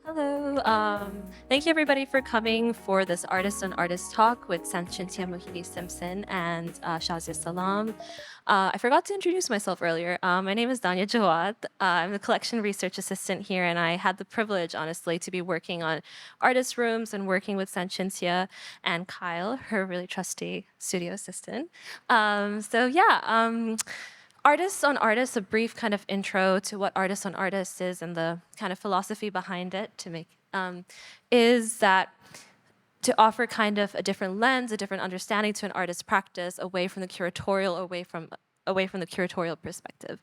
Hello. Thank you everybody for coming for this artist on artist talk with Sancintya Simpson and Shazia Salam. I forgot to introduce myself earlier. My name is Danya Jawad. I'm the collection research assistant here, and I had the privilege, honestly, to be working on artist rooms and working with Sancintya and Kyle, her really trusty studio assistant. Artists on Artists, a brief kind of intro to what Artists on Artists is and the kind of philosophy behind it to make, is that to offer kind of a different lens, a different understanding to an artist's practice away from the curatorial, away from the curatorial perspective,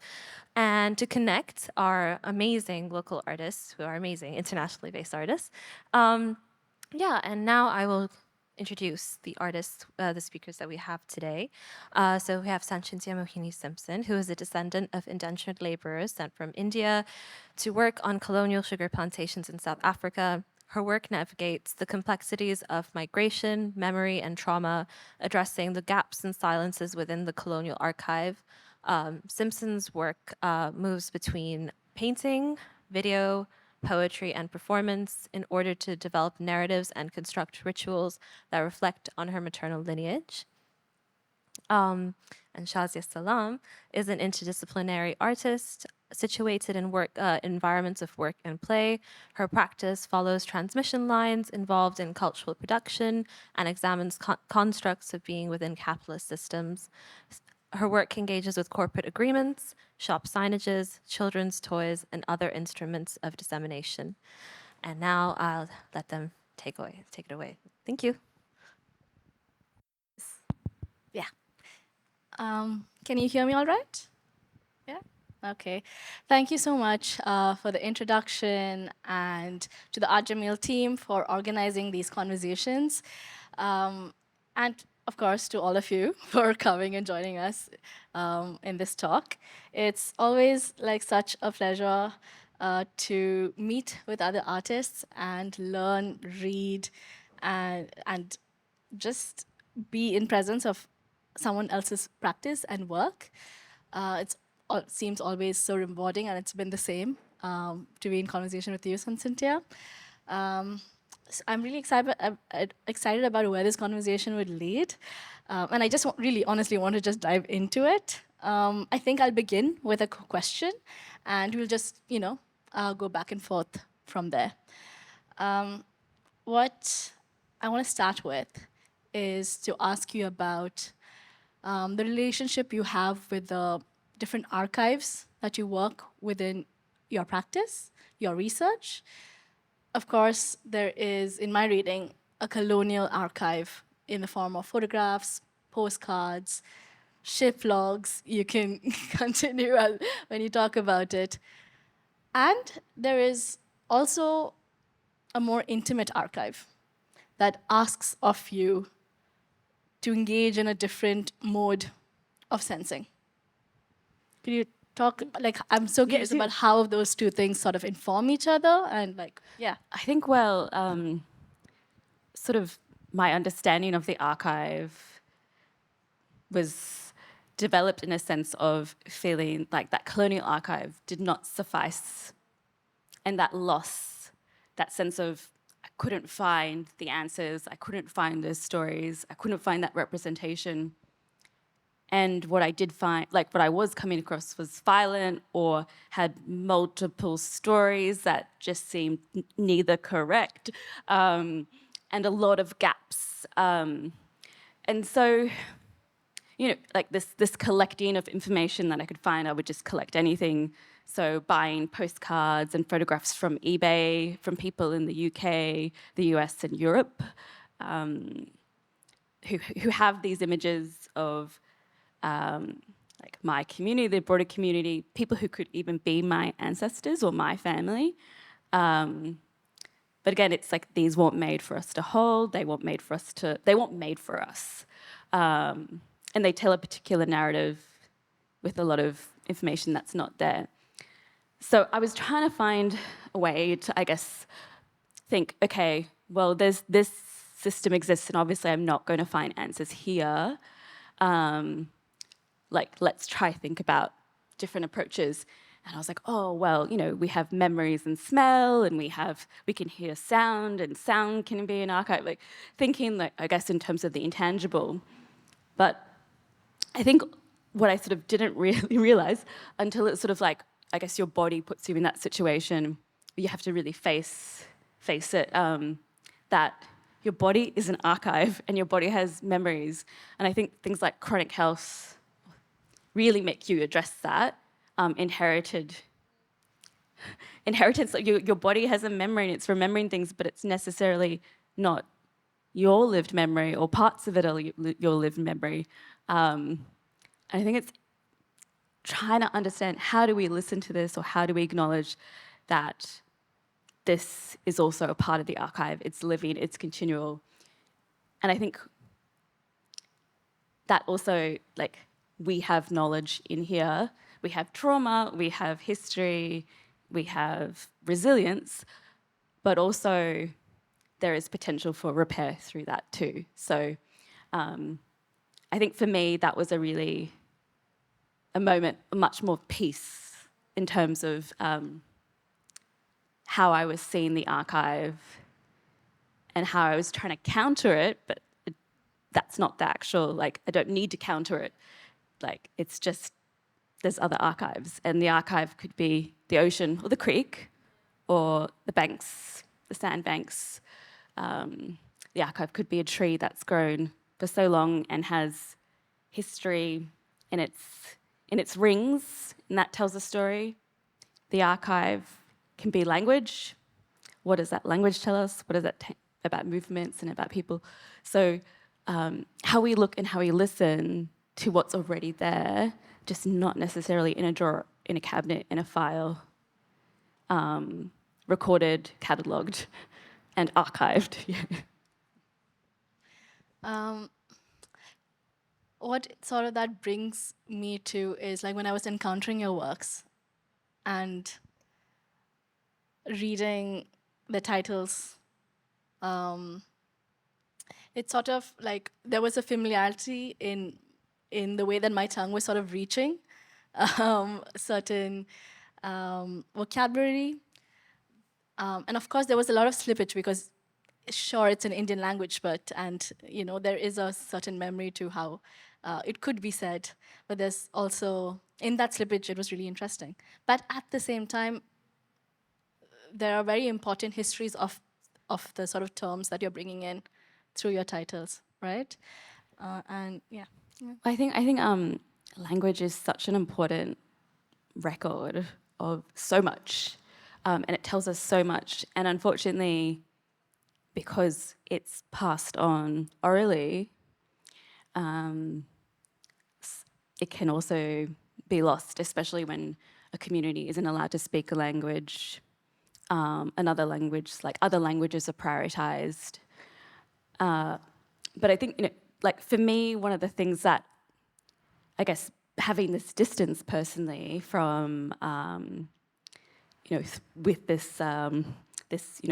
and to connect our amazing local artists who are amazing internationally based artists. And now I will introduce the artists, the speakers that we have today. So we have Sancintya Mohini Simpson, who is a descendant of indentured laborers sent from India to work on colonial sugar plantations in South Africa. Her work navigates the complexities of migration, memory, and trauma, addressing the gaps and silences within the colonial archive. Simpson's work moves between painting, video, poetry, and performance in order to develop narratives and construct rituals that reflect on her maternal lineage. And Shazia Salam is an interdisciplinary artist situated in environments of work and play. Her practice follows transmission lines involved in cultural production and examines constructs of being within capitalist systems. Her work engages with corporate agreements, shop signages, children's toys, and other instruments of dissemination. And now I'll let them take it away. Thank you. Yeah. Can you hear me all right? Yeah? Okay. Thank you so much for the introduction and to the Art Jamil team for organizing these conversations. And of course, to all of you for coming and joining us in this talk. It's always like such a pleasure to meet with other artists and learn, read, and just be in presence of someone else's practice and work. It seems always so rewarding, and it's been the same to be in conversation with you, Sancintya. I'm really excited about where this conversation would lead. And I just really honestly want to just dive into it. I think I'll begin with a question, and we'll just, go back and forth from there. What I want to start with is to ask you about the relationship you have with the different archives that you work within your practice, your research. Of course, there is, in my reading, a colonial archive in the form of photographs, postcards, ship logs. You can continue when you talk about it. And there is also a more intimate archive that asks of you to engage in a different mode of sensing. Could you talk, I'm so curious about how those two things sort of inform each other and I think, sort of my understanding of the archive was developed in a sense of feeling like that colonial archive did not suffice. And that loss, that sense of I couldn't find the answers, I couldn't find those stories, I couldn't find that representation. And what I did find, what I was coming across was violent or had multiple stories that just seemed neither correct, and a lot of gaps. And so, this collecting of information that I could find, I would just collect anything. So buying postcards and photographs from eBay, from people in the UK, the US, and Europe, who have these images of my community, the broader community, people who could even be my ancestors or my family. But again, it's like these weren't made for us to hold. They weren't made for us. And they tell a particular narrative with a lot of information that's not there. So I was trying to find a way to, I guess, think, okay, well, this system exists, and obviously I'm not going to find answers here. Let's try think about different approaches. And I was like, oh, well, we have memories and smell, and we can hear sound, and sound can be an archive. Like thinking, like, I guess, in terms of the intangible. But I think what I sort of didn't really realize until it's sort of like, I guess your body puts you in that situation, you have to really face it, that your body is an archive and your body has memories. And I think things like chronic health really make you address that. Inheritance, like your body has a memory and it's remembering things, but it's necessarily not your lived memory, or parts of it are your lived memory. And I think it's trying to understand, how do we listen to this, or how do we acknowledge that this is also a part of the archive, it's living, it's continual. And I think that also, like, we have knowledge in here, we have trauma, we have history, we have resilience, but also there is potential for repair through that too. So I think for me, that was a moment, much more peace in terms of how I was seeing the archive and how I was trying to counter it, but that's not the actual, like, I don't need to counter it. Like, it's just, there's other archives, and the archive could be the ocean or the creek or the banks, the sandbanks. The archive could be a tree that's grown for so long and has history in its rings, and that tells a story. The archive can be language. What does that language tell us? What does that about movements and about people? So how we look and how we listen to what's already there, just not necessarily in a drawer, in a cabinet, in a file, recorded, catalogued, and archived. What sort of that brings me to is, like, when I was encountering your works and reading the titles, it's sort of like there was a familiarity in the way that my tongue was sort of reaching certain vocabulary. And of course, there was a lot of slippage because, sure, it's an Indian language, but there is a certain memory to how it could be said. But there's also, in that slippage, it was really interesting. But at the same time, there are very important histories of the sort of terms that you're bringing in through your titles, right? And yeah. I think language is such an important record of so much, and it tells us so much. And unfortunately, because it's passed on orally, it can also be lost, especially when a community isn't allowed to speak a language, another language, like other languages are prioritized. But I think, like for me, one of the things that, I guess, having this distance personally from, with this,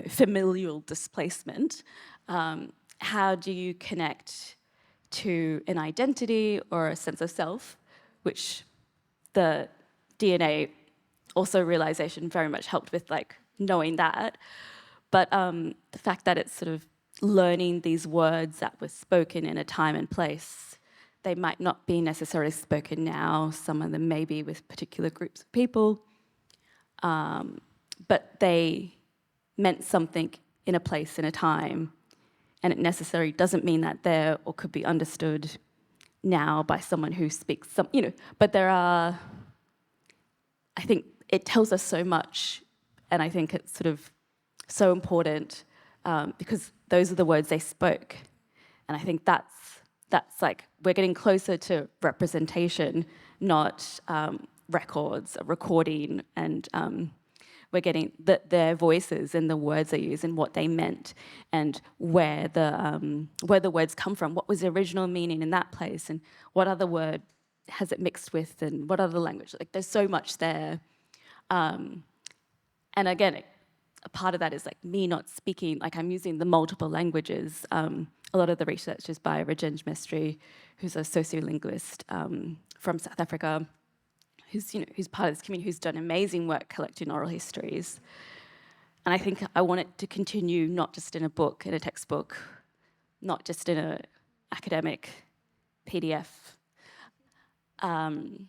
familial displacement, how do you connect to an identity or a sense of self, which the DNA also realization very much helped with, like, knowing that. But the fact that it's sort of learning these words that were spoken in a time and place, they might not be necessarily spoken now, some of them may be with particular groups of people, but they meant something in a place, in a time, and it necessarily doesn't mean that they're or could be understood now by someone who speaks some, but there are, I think it tells us so much, and I think it's sort of so important because those are the words they spoke. And I think that's like, we're getting closer to representation, not records, recording, and we're getting their voices and the words they use and what they meant, and where the words come from, what was the original meaning in that place, and what other word has it mixed with, and what other language. Like, there's so much there. And again, a part of that is, like, me not speaking, like, I'm using the multiple languages. A lot of the research is by Rajendra Mestri, who's a sociolinguist from South Africa, who's part of this community, who's done amazing work collecting oral histories. And I think I want it to continue not just in a book, in a textbook, not just in an academic PDF. And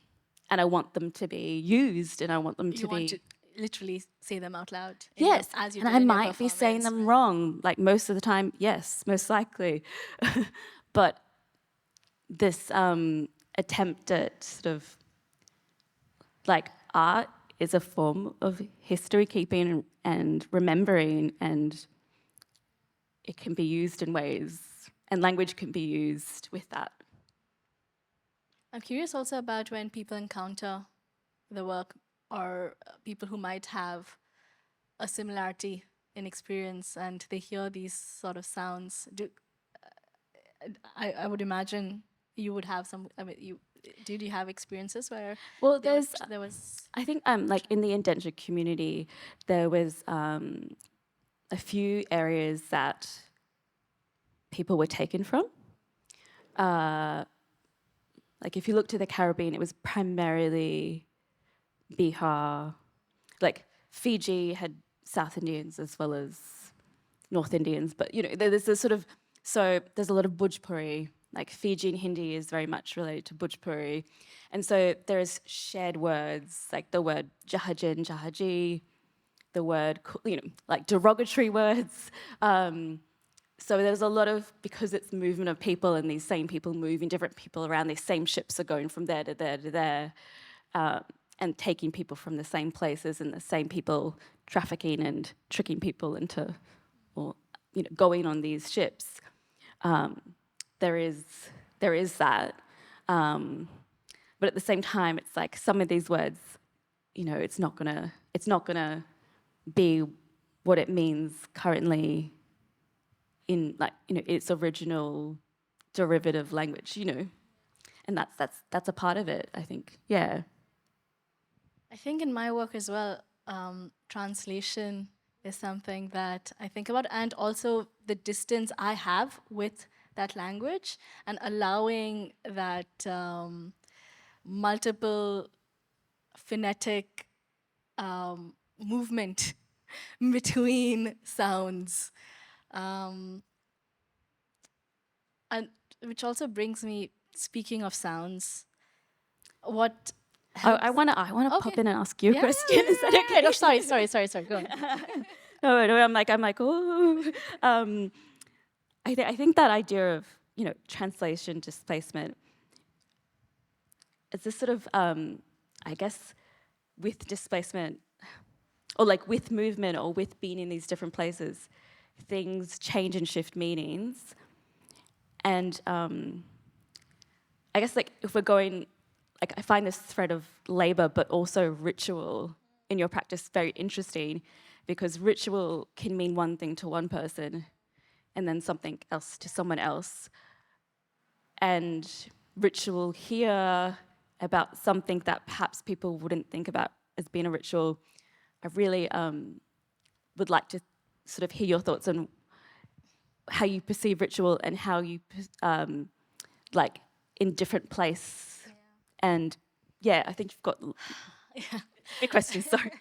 I want them to be used, and I want them to You be... want to literally say them out loud. Yes, as you and did I in your might be saying performance, them right? wrong, like most of the time, yes, most likely. But this attempt at sort of, like, art is a form of history keeping and remembering, and it can be used in ways, and language can be used with that. I'm curious also about when people encounter the work, or people who might have a similarity in experience and they hear these sort of sounds. I would imagine you would have some. I mean, did you have experiences where Well, there was I think like in the indentured community, there was a few areas that people were taken from. Like if you look to the Caribbean, it was primarily Bihar. Like Fiji had South Indians as well as North Indians, but there's this sort of, so there's a lot of Bhojpuri, like Fijian Hindi is very much related to Bhojpuri. And so there's shared words, like the word Jahajin, Jahaji, the word, like derogatory words. So there's a lot of, because it's movement of people and these same people moving different people around, these same ships are going from there to there to there, and taking people from the same places, and the same people trafficking and tricking people into, or going on these ships. There is that, but at the same time, it's like some of these words, it's not gonna be what it means currently in its original derivative language, and that's a part of it, I think. Yeah. I think in my work as well, translation is something that I think about, and also the distance I have with that language, and allowing that multiple phonetic movement between sounds. And which also brings me, speaking of sounds, what I want to Okay. pop in and ask you a Yeah, question. Is that okay? No, sorry, go on. No, I'm like, oh. I think that idea of translation displacement, it's this sort of I guess with displacement, or like with movement, or with being in these different places, things change and shift meanings. And I guess like if we're going, like I find this thread of labor but also ritual in your practice very interesting, because ritual can mean one thing to one person and then something else to someone else. And ritual here about something that perhaps people wouldn't think about as being a ritual, I really would like to sort of hear your thoughts on how you perceive ritual and how you, like, in different place. Yeah. And yeah, I think you've got big questions, sorry.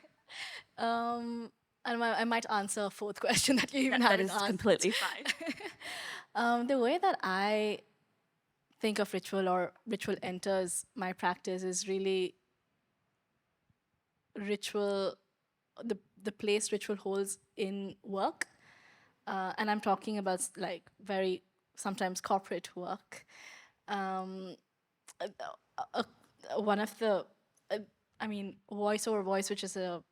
And I might answer a fourth question that you even That haven't is asked. completely fine. The way that I think of ritual, or ritual enters my practice, is really ritual, the place ritual holds in work. And I'm talking about like very sometimes corporate work. One of the, Voice Over Voice, which is a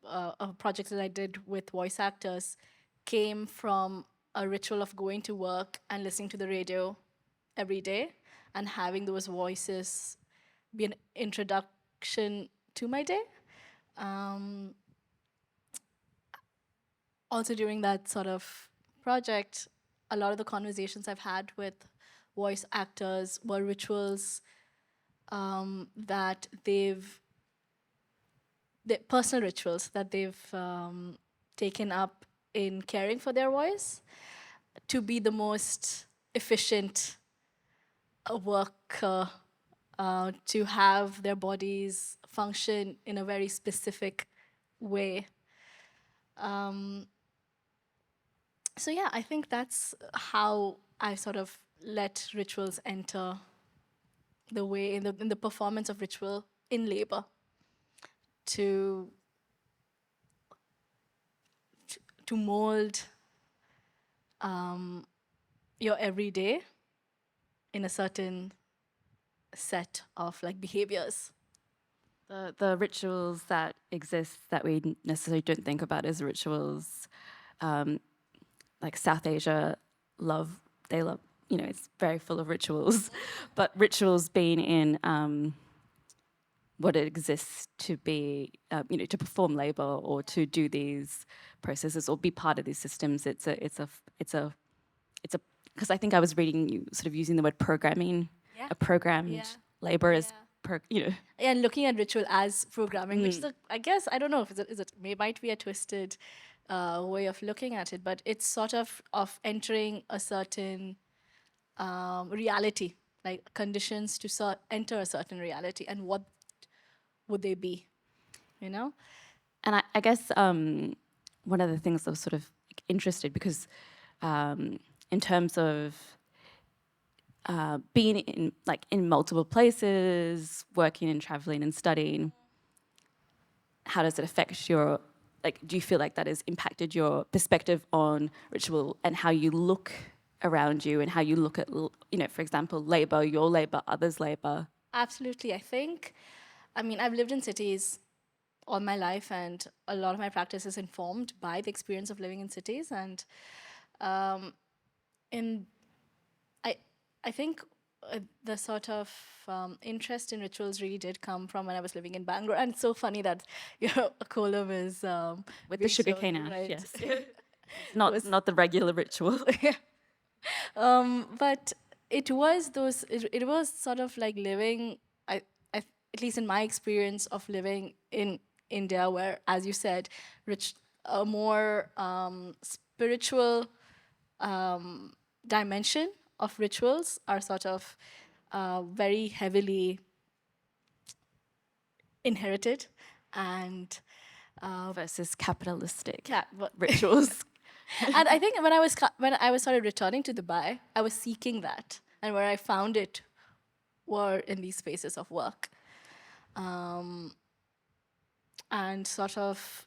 project that I did with voice actors, came from a ritual of going to work and listening to the radio every day, and having those voices be an introduction to my day. Also during that sort of project, a lot of the conversations I've had with voice actors were rituals that personal rituals that they've taken up in caring for their voice to be the most efficient worker to have their bodies function in a very specific way. So yeah, I think that's how I sort of let rituals enter the way in the performance of ritual in labor to to mold your everyday in a certain set of like behaviors. The rituals that exist that we necessarily don't think about as rituals, like South Asia, they love, it's very full of rituals, but rituals being in what it exists to be, to perform labor or to do these processes or be part of these systems. Because I think I was reading you sort of using the word programming, Yeah. a programmed Yeah. labor as, And looking at ritual as programming, which is, I guess, I don't know if might be a twisted way of looking at it, but it's sort of entering a certain reality, like conditions to enter a certain reality, and what would they be, you know? And I guess one of the things I was sort of interested because in terms of being in multiple places, working and traveling and studying, how does it affect your, do you feel like that has impacted your perspective on ritual and how you look around you and how you look at, for example, labor, your labor, others' labor? Absolutely. I've lived in cities all my life, and a lot of my practice is informed by the experience of living in cities. And in I I think the sort of interest in rituals really did come from when I was living in Bangalore. And it's so funny that a kolam is With the being sugarcane shown, ash, right? yes. Not the regular ritual. But it was it was sort of like living, at least in my experience of living in India, where, as you said, a more spiritual dimension of rituals are sort of very heavily inherited and Versus capitalistic but rituals. and I think when I was started returning to Dubai, I was seeking that, and where I found it were in these spaces of work, and sort of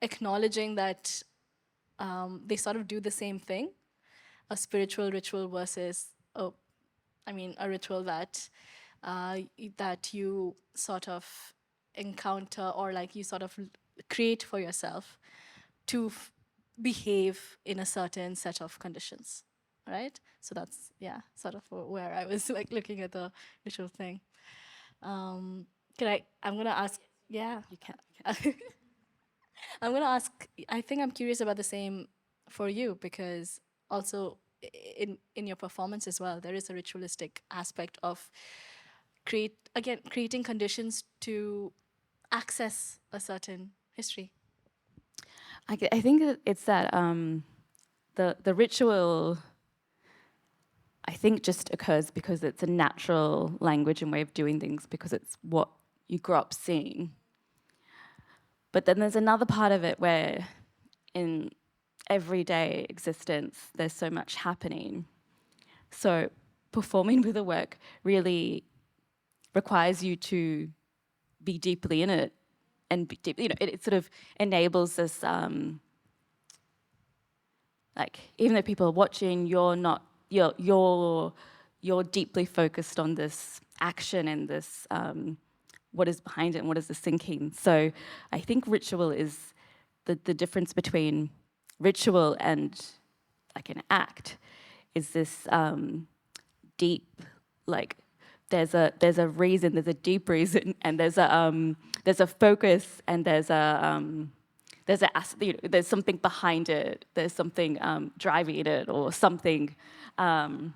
acknowledging that they sort of do the same thing, a spiritual ritual versus a ritual that that you sort of encounter, or like you sort of create for yourself to behave in a certain set of conditions, right? So that's, yeah, sort of where I was like looking at the ritual thing. I'm gonna ask, yeah. You can. I'm gonna ask, I think I'm curious about the same for you, because also in your performance as well, there is a ritualistic aspect of creating conditions to access a certain history. I think it's that the ritual, I think, just occurs because it's a natural language and way of doing things, because it's what you grew up seeing. But then there's another part of it where in everyday existence, there's so much happening. So performing with a work really requires you to be deeply in it, and it sort of enables this, even though people are watching, you're deeply focused on this action and this, what is behind it and what is the thinking. So I think ritual is the difference between ritual and like an act is this deep, there's a reason, there's a deep reason, and there's a focus, and there's something behind it, there's something driving it or something, and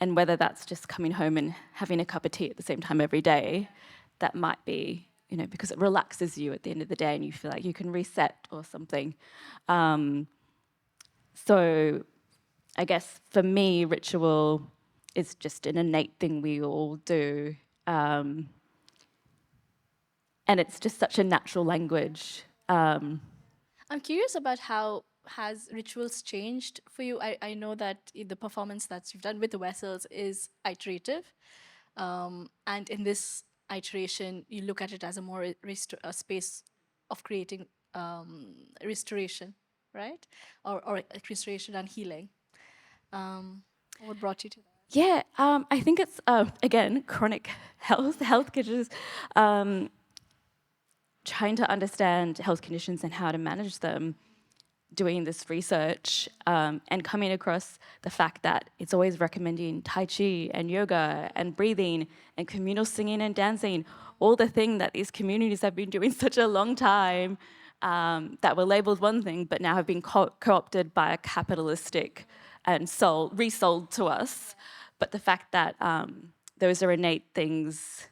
whether that's just coming home and having a cup of tea at the same time every day, that might be, because it relaxes you at the end of the day and you feel like you can reset or something. So I guess for me, ritual is just an innate thing we all do. And it's just such a natural language. I'm curious about how has rituals changed for you. I know that the performance that you've done with the vessels is iterative, and in this iteration, you look at it as a more a space of creating restoration, right? Or restoration and healing. What brought you to that? Yeah, I think it's, again, chronic health conditions, trying to understand health conditions and how to manage them, doing this research, and coming across the fact that it's always recommending Tai Chi and yoga and breathing and communal singing and dancing, all the thing that these communities have been doing such a long time, that were labeled one thing, but now have been co-opted by a capitalistic and resold to us. But the fact that those are innate things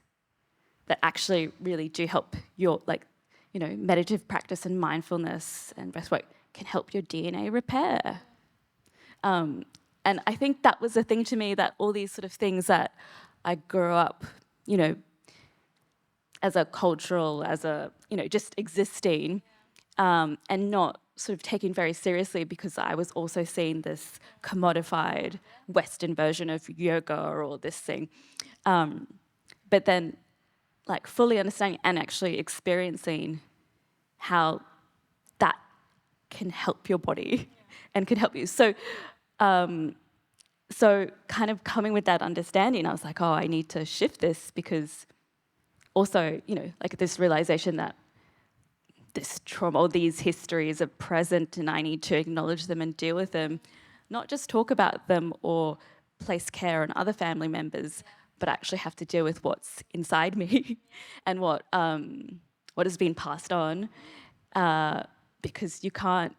that actually really do help your, meditative practice and mindfulness and breathwork can help your DNA repair. And I think that was the thing to me, that all these sort of things that I grew up, as a cultural, just existing, and not sort of taken very seriously, because I was also seeing this commodified Western version of yoga or this thing. But then fully understanding and actually experiencing how that can help your body and can help you. So kind of coming with that understanding, I was like, oh, I need to shift this, because also, this realization that this trauma or these histories are present and I need to acknowledge them and deal with them, not just talk about them or place care on other family members, but actually have to deal with what's inside me and what has been passed on, because you can't,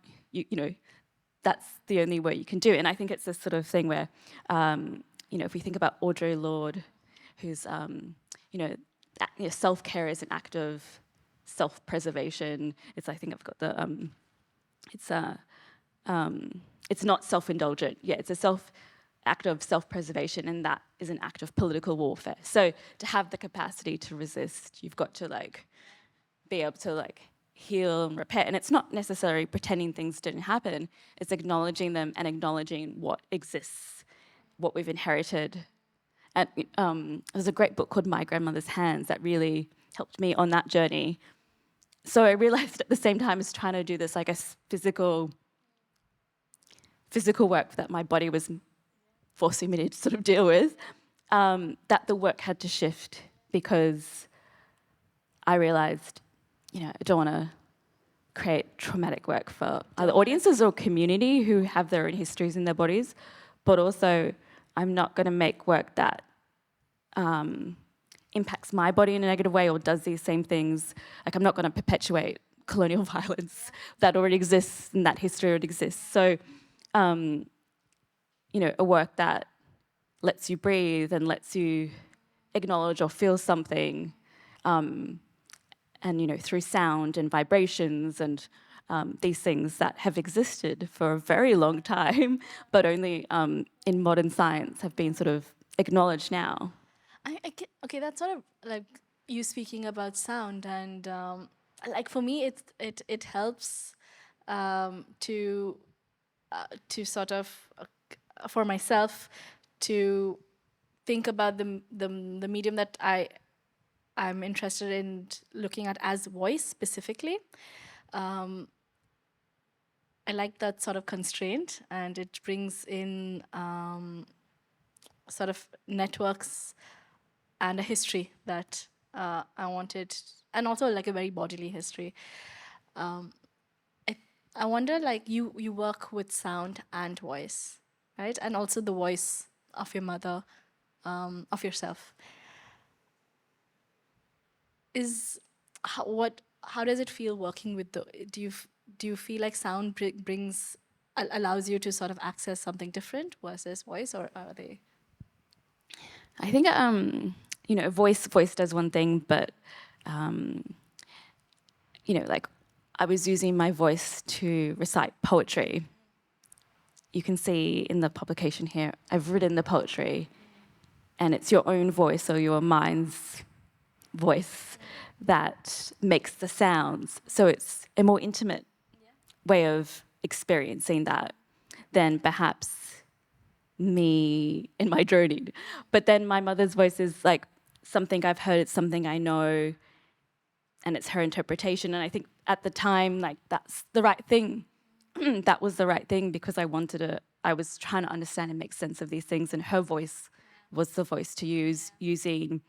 that's the only way you can do it. And I think it's this sort of thing where, if we think about Audre Lorde, who's, self-care is an act of self-preservation. I think I've got the, it's not self-indulgent. Yeah, it's a act of self-preservation, and that is an act of political warfare. So to have the capacity to resist, you've got to be able to heal and repair. And it's not necessarily pretending things didn't happen. It's acknowledging them and acknowledging what exists, what we've inherited. And there's a great book called My Grandmother's Hands that really helped me on that journey. So I realized at the same time as trying to do this, physical work that my body was forcing me to sort of deal with, that the work had to shift, because I realized, I don't want to create traumatic work for other audiences or community who have their own histories in their bodies, but also I'm not going to make work that impacts my body in a negative way or does these same things. I'm not going to perpetuate colonial violence that already exists and that history already exists. So, a work that lets you breathe and lets you acknowledge or feel something, and through sound and vibrations and these things that have existed for a very long time, but only in modern science have been sort of acknowledged now. Okay, that's sort of like you speaking about sound, and for me, it helps to sort of for myself to think about the medium that I'm interested in looking at as voice specifically. I like that sort of constraint, and it brings in sort of networks and a history that I wanted, and also a very bodily history. I wonder, you work with sound and voice, right? And also the voice of your mother, of yourself. How does it feel working with do you feel like sound allows you to sort of access something different versus voice, or are they? I think voice does one thing, but I was using my voice to recite poetry. You can see in the publication here, I've written the poetry, and it's your own voice or your mind's voice that makes the sounds. So it's a more intimate way of experiencing that than perhaps me in my journey. But then my mother's voice is like something I've heard, it's something I know, and it's her interpretation. And I think at the time, like, that's the right thing. That was the right thing, because I was trying to understand and make sense of these things, and her voice was the voice to use, using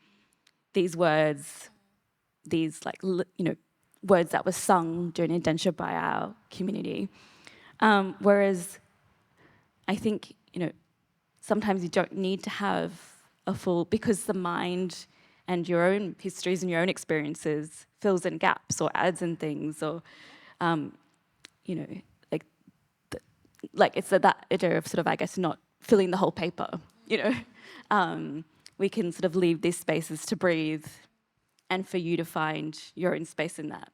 these words, these words that were sung during indentured by our community. Whereas I think, sometimes you don't need to have a full, because the mind and your own histories and your own experiences fills in gaps or adds in things, or, like it's that idea of sort of, I guess, not filling the whole paper, we can sort of leave these spaces to breathe and for you to find your own space in that.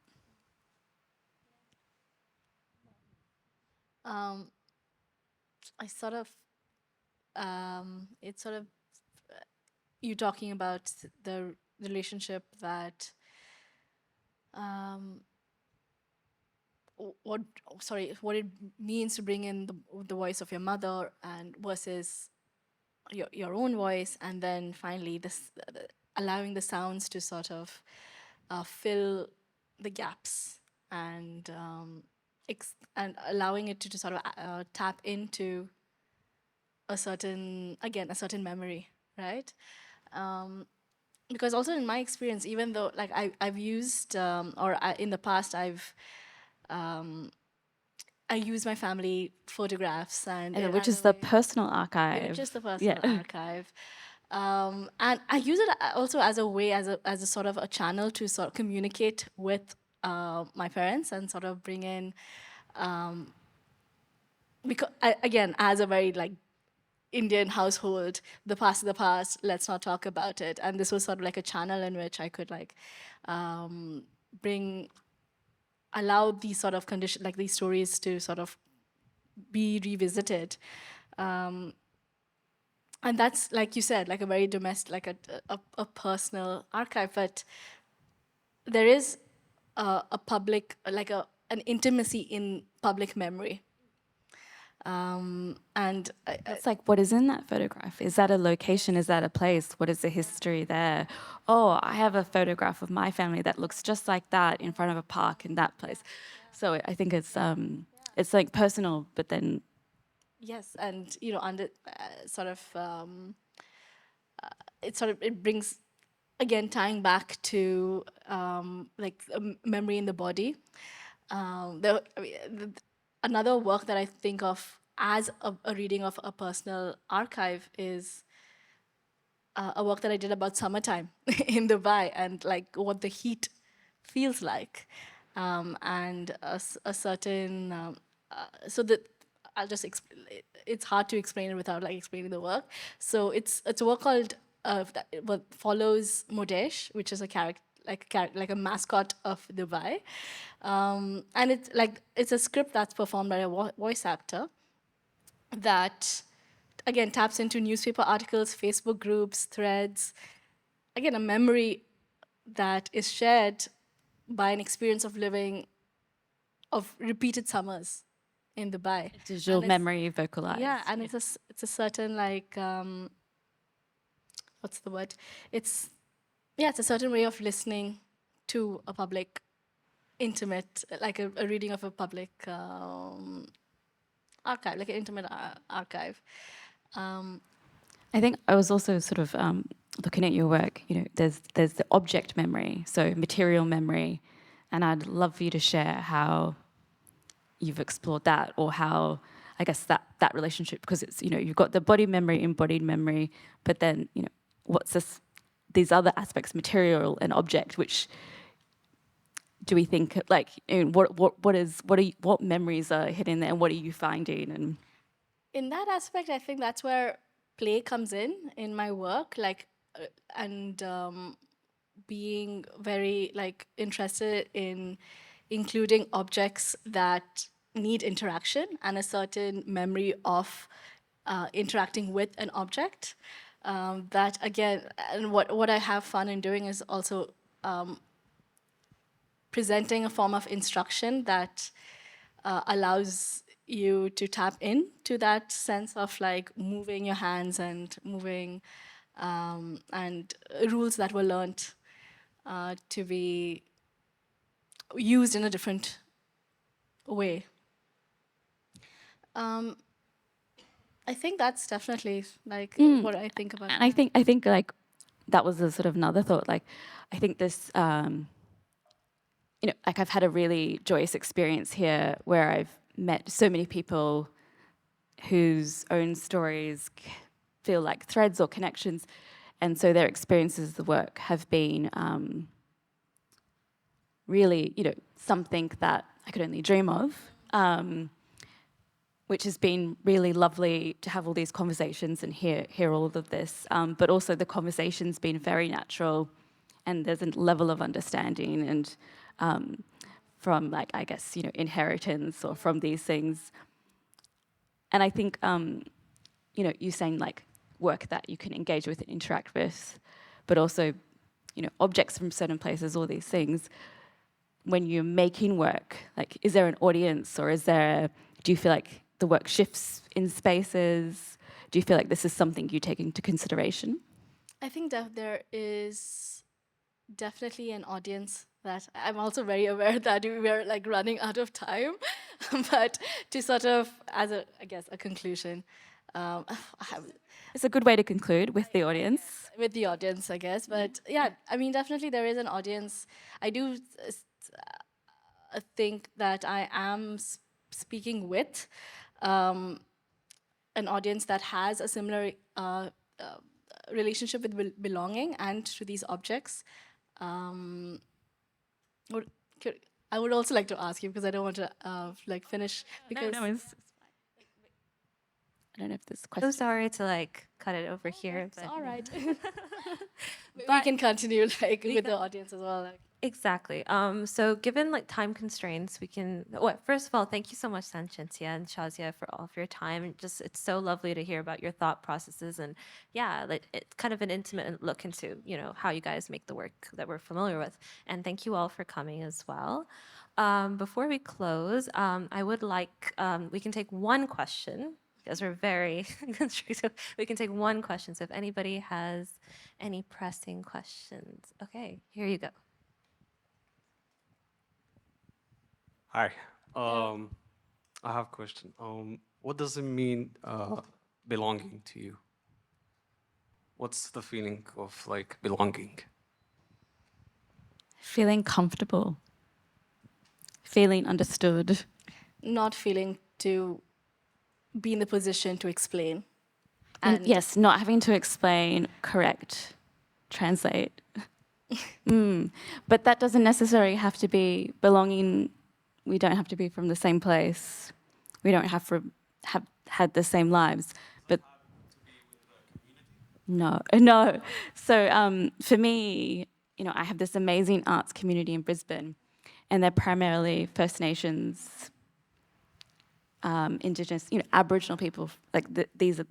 I sort of, it's sort of you talking about the relationship that what it means to bring in the voice of your mother and versus your own voice, and then finally this allowing the sounds to sort of fill the gaps, and and allowing it to sort of tap into a certain memory, right? Because also in my experience, even though like I've used in the past I use my family photographs Which is the personal archive. which is the personal archive. And I use it also as a way, as a sort of a channel to sort of communicate with my parents and sort of bring in, because again, as a very like Indian household, the past is the past, let's not talk about it. And this was sort of like a channel in which I could like allow these sort of conditions, like these stories to sort of be revisited. And that's, like you said, like a very domestic, like a personal archive, but there is a public, like an intimacy in public memory. And It's like, what is in that photograph? Is that a location? Is that a place? What is the history there? Oh, I have a photograph of my family that looks just like that in front of a park in that place. So I think it's like personal, but then yes, and under it brings, again, tying back to like memory in the body. Another work that I think of as a reading of a personal archive is a work that I did about summertime in Dubai, and like what the heat feels like, and a certain so that I'll just it's hard to explain it without like explaining the work. So it's a work called what follows Modesh, which is a character, like a mascot of Dubai, and it's a script that's performed by a voice actor that again taps into newspaper articles, Facebook groups, threads. Again, a memory that is shared by an experience of living, of repeated summers in Dubai. digital memory vocalized. Yeah, and it's a certain like what's the word? It's a certain way of listening to a public, intimate, like a reading of a public archive, like an intimate archive. I think I was also sort of looking at your work. There's the object memory, so material memory, and I'd love for you to share how you've explored that, or how, I guess, that relationship, because it's, you've got the body memory, embodied memory, but then what's these other aspects, material and object, which do we think, like, what memories are hidden there, and what are you finding? And in that aspect, I think that's where play comes in my work, like, and being very like interested in including objects that need interaction and a certain memory of interacting with an object. That again, and what I have fun in doing is also presenting a form of instruction that allows you to tap into that sense of like moving your hands and moving and rules that were learned to be used in a different way. I think that's definitely like what I think about. And I think like that was a sort of another thought. Like, I think this, you know, like I've had a really joyous experience here where I've met so many people whose own stories feel like threads or connections, and so their experiences of the work have been really, you know, something that I could only dream of. Which has been really lovely to have all these conversations and hear all of this. But also the conversation's been very natural, and there's a level of understanding and from like, I guess, you know, inheritance or from these things. And I think, you know, you saying like work that you can engage with and interact with, but also, you know, objects from certain places, all these things. When you're making work, like, is there an audience, or do you feel like the work shifts in spaces? Do you feel like this is something you take into consideration? I think that there is definitely an audience that I'm also very aware that we're like running out of time, but to sort of, as a, I guess, a conclusion, um, It's a good way to conclude with the audience. with the audience, I guess. But yeah, I mean, definitely there is an audience. I do think that I am speaking with an audience that has a similar relationship with belonging and to these objects. Would- I would also like to ask you, because I don't want to like finish, because No, it's fine. I don't know if there's So questions. sorry to like cut it over here, it's but all right. We can continue like with the audience as well. Like. exactly. So given like time constraints, we can. Well, first of all, thank you so much, Sancintya and Shazia, for all of your time. And just it's so lovely to hear about your thought processes, and yeah, like it's kind of an intimate look into how you guys make the work that we're familiar with. And thank you all for coming as well. Before we close, I would like we can take one question because we're very constricted. We can take one question. So if anybody has any pressing questions, okay, here you go. Hi. I have a question. What does it mean belonging to you? What's the feeling of like belonging? Feeling comfortable, feeling understood. Not feeling to be in the position to explain. And yes, not having to explain, correct, translate. But that doesn't necessarily have to be belonging. We don't have to be from the same place. We don't have to have had the same lives. But no. So for me, I have this amazing arts community in Brisbane, and they're primarily First Nations, Indigenous, Aboriginal people. Like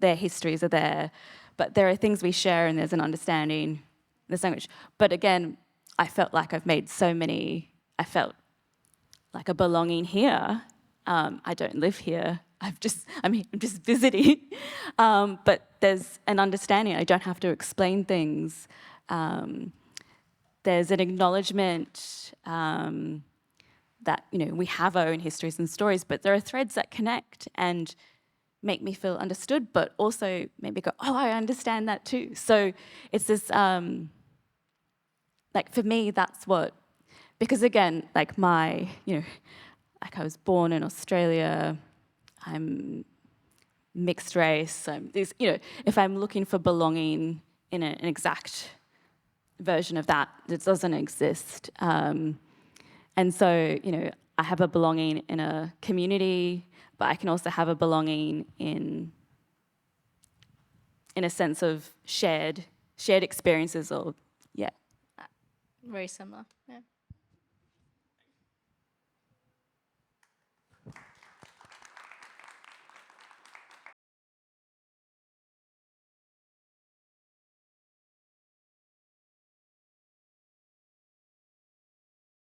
their histories are there, but there are things we share, and there's an understanding in this language. But again, I felt like I've made so many. I felt like a belonging here. I don't live here. I'm just visiting. But there's an understanding. I don't have to explain things. There's an acknowledgement that we have our own histories and stories, but there are threads that connect and make me feel understood, but also make me go, oh, I understand that too. So it's this, like for me, that's what, because again, like like I was born in Australia, I'm mixed race, if I'm looking for belonging in an exact version of that, it doesn't exist. And so, I have a belonging in a community, but I can also have a belonging in a sense of shared experiences, or, yeah. Very similar, yeah.